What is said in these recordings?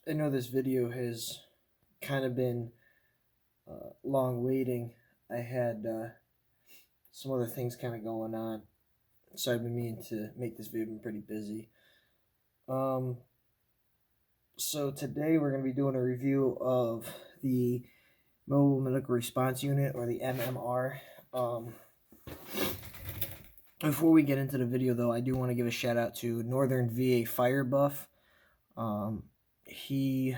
I know this video has kind of been long waiting. I had some other things kind of going on, so I've been meaning to make this video. I've been pretty busy. Um, so today we're going to be doing a review of the Mobile Medical Response Unit, or the MMR. Before we get into the video, though, I do want to give a shout out to Northern VA Fire Buff. He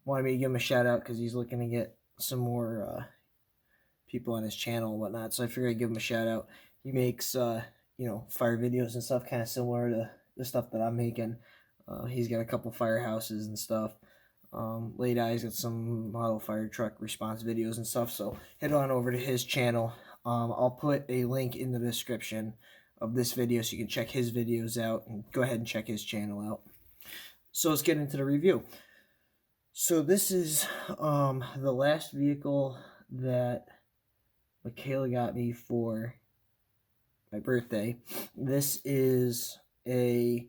wanted me to give him a shout out because he's looking to get some more people on his channel and whatnot. So I figured I'd give him a shout out. He makes fire videos and stuff kind of similar to the stuff that I'm making. He's got a couple firehouses and stuff. Late Eye's got some model fire truck response videos and stuff. So head on over to his channel. I'll put a link in the description of this video so you can check his videos out, and go ahead and check his channel out. So let's get into the review. So this is the last vehicle that Michaela got me for my birthday. This is a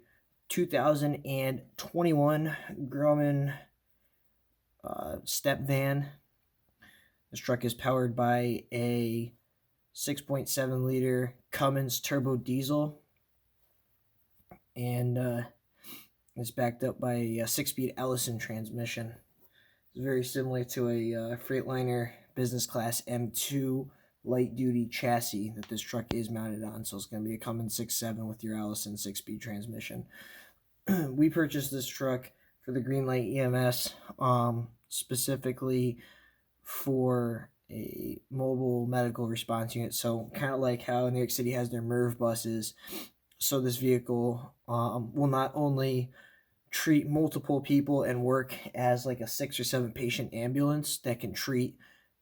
2021 Grumman step van. This truck is powered by a 6.7 liter Cummins turbo diesel, and it's backed up by a 6-speed Allison transmission. It's very similar to a Freightliner business class M2 light duty chassis that this truck is mounted on. So it's going to be a Cummins 6.7 with your Allison 6-speed transmission. We purchased this truck for the Greenlight EMS, specifically for a mobile medical response unit. So kind of like how New York City has their MMRU buses. So this vehicle will not only treat multiple people and work as like a 6 or 7 patient ambulance that can treat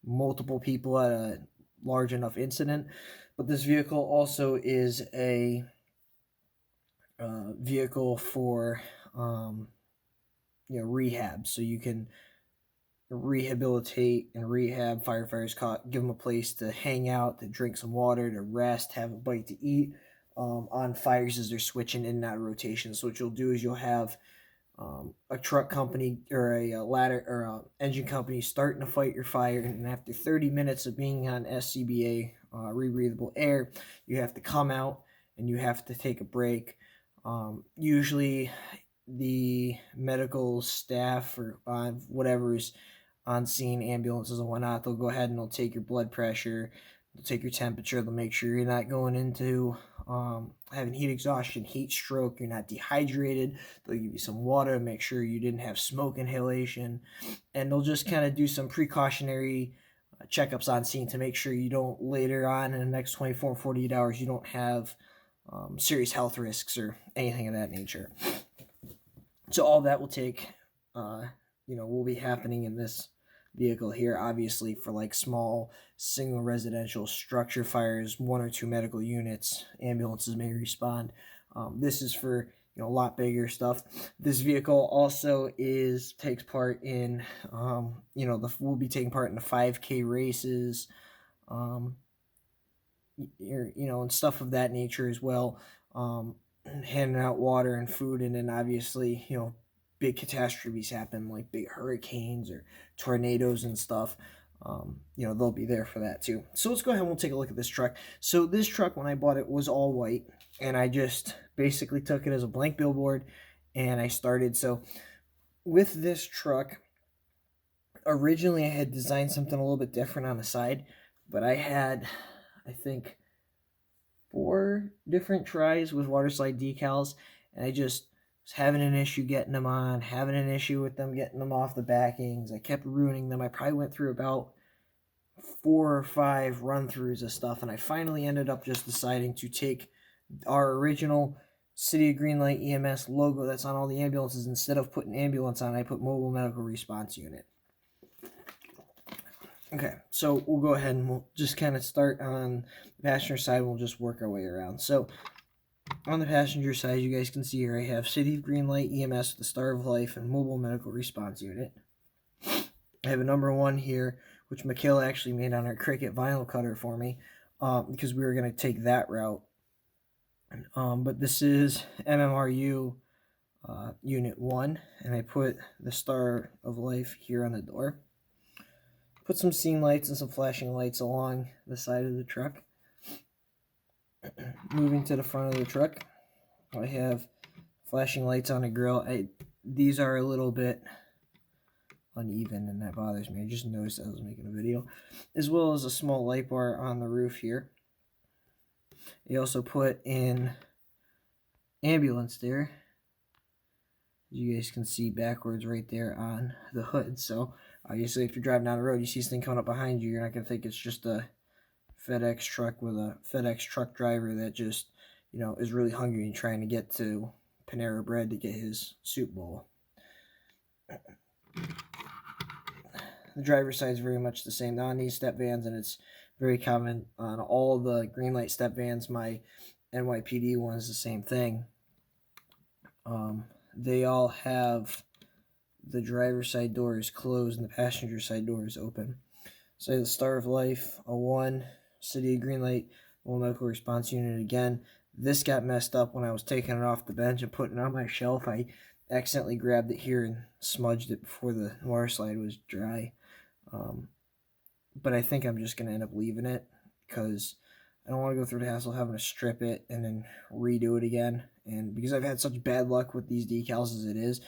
multiple people at a large enough incident, but this vehicle also is a vehicle for rehab. So you can rehabilitate and rehab firefighters, give them a place to hang out, to drink some water, to rest, have a bite to eat on fires as they're switching in and out of rotation. So what you'll do is you'll have a truck company or a ladder or a engine company starting to fight your fire, and after 30 minutes of being on SCBA, rebreathable air, you have to come out and you have to take a break. Usually the medical staff or whatever's on scene, ambulances and whatnot, they'll go ahead and they'll take your blood pressure, they'll take your temperature, they'll make sure you're not going into having heat exhaustion, heat stroke, you're not dehydrated. They'll give you some water to make sure you didn't have smoke inhalation, and they'll just kind of do some precautionary checkups on scene to make sure you don't, later on in the next 24 48 hours, you don't have serious health risks or anything of that nature. So all that will take will be happening in this vehicle here. Obviously, for like small single residential structure fires, 1 or 2 medical units, ambulances may respond. This is for a lot bigger stuff. This vehicle also takes part in we'll be taking part in the 5K races, and stuff of that nature as well. Handing out water and food, and then obviously big catastrophes happen, like big hurricanes or tornadoes and stuff. They'll be there for that too. So let's go ahead and we'll take a look at this truck. So this truck, when I bought it, was all white, and I just basically took it as a blank billboard and I started. So with this truck, originally I had designed something a little bit different on the side, but I had, I think, 4 different tries with water slide decals, and I just was having an issue getting them on, having an issue with them getting them off the backings. I kept ruining them. I probably went through about 4 or 5 run-throughs of stuff, and I finally ended up just deciding to take our original City of Greenlight EMS logo that's on all the ambulances. Instead of putting ambulance on, I put Mobile Medical Response Unit. Okay, so we'll go ahead and we'll just kind of start on the passenger side. We'll just work our way around. So on the passenger side, you guys can see here I have City of Greenlight EMS with the Star of Life and Mobile Medical Response Unit. I have a number 1 here, which Michaela actually made on her Cricut vinyl cutter for me, because we were going to take that route. But this is MMRU Unit 1, and I put the Star of Life here on the door. Put some scene lights and some flashing lights along the side of the truck. Moving to the front of the truck, I have flashing lights on the grill. These are a little bit uneven, and that bothers me. I just noticed I was making a video. As well as a small light bar on the roof here. I also put in ambulance there. You guys can see backwards right there on the hood. So obviously if you're driving down the road, you see this thing coming up behind you, you're not going to think it's just a FedEx truck with a FedEx truck driver that just, you know, is really hungry and trying to get to Panera Bread to get his soup bowl. The driver's side is very much the same on these step vans, and it's very common on all the Greenlight step vans. My NYPD one is the same thing. They all have the driver's side door is closed and the passenger side door is open. So the Star of Life, a 1, City of Greenlight, Mobile Medical Response Unit again. This got messed up when I was taking it off the bench and putting it on my shelf. I accidentally grabbed it here and smudged it before the water slide was dry. But I think I'm just going to end up leaving it because I don't want to go through the hassle of having to strip it and then redo it again. And because I've had such bad luck with these decals as it is,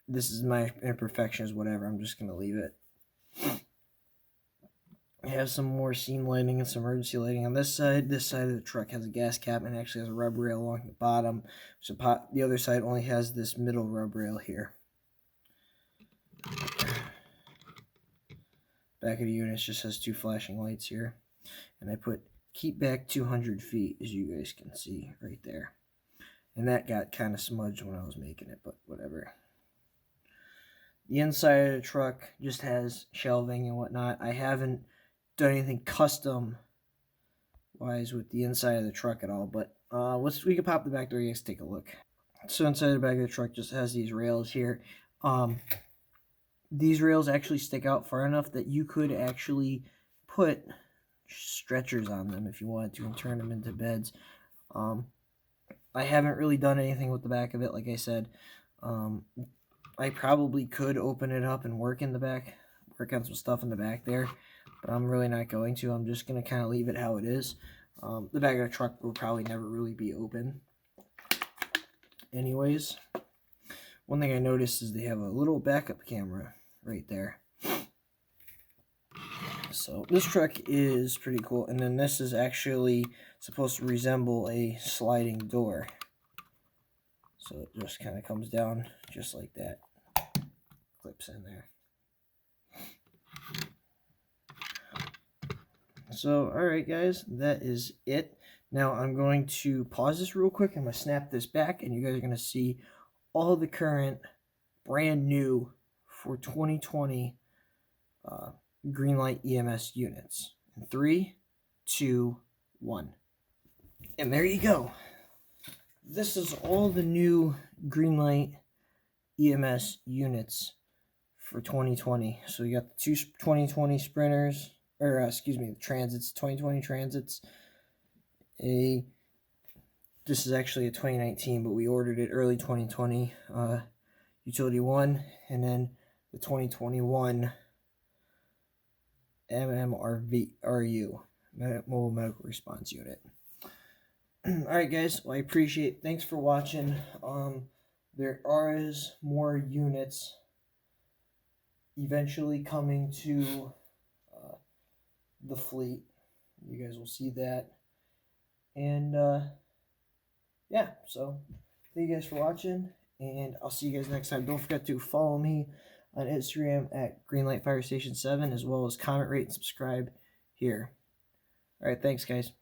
this is my imperfections, whatever. I'm just going to leave it. I have some more scene lighting and some emergency lighting on this side. This side of the truck has a gas cap and actually has a rub rail along the bottom. So the other side only has this middle rub rail here. Back of the unit just has 2 flashing lights here. And I put keep back 200 feet, as you guys can see right there. And that got kind of smudged when I was making it, but whatever. The inside of the truck just has shelving and whatnot. I haven't done anything custom wise with the inside of the truck at all, but we can pop the back door. You guys take a look. So inside the back of the truck just has these rails here. These rails actually stick out far enough that you could actually put stretchers on them if you wanted to and turn them into beds. I haven't really done anything with the back of it, like I said. I probably could open it up and work in the back, work on some stuff in the back there, but I'm really not going to. I'm just going to kind of leave it how it is. The back of the truck will probably never really be open. Anyways, one thing I noticed is they have a little backup camera right there. So this truck is pretty cool. And then this is actually supposed to resemble a sliding door. So it just kind of comes down just like that. Clips in there. So, alright guys, that is it. Now I'm going to pause this real quick. I'm going to snap this back and you guys are going to see all the current brand new for 2020 Greenlight EMS units. In 3, 2, 1. And there you go. This is all the new Greenlight EMS units for 2020. So we got the 2 2020 Sprinters, or excuse me, the Transits, 2020 Transits. This is actually a 2019, but we ordered it early 2020. Utility 1, and then the 2021 MMRU, Mobile Medical Response Unit. Alright guys, well I appreciate it. Thanks for watching. There is more units eventually coming to the fleet. You guys will see that. And yeah, so thank you guys for watching, and I'll see you guys next time. Don't forget to follow me on Instagram at Greenlight Fire Station 7, as well as comment, rate, and subscribe here. Alright, thanks guys.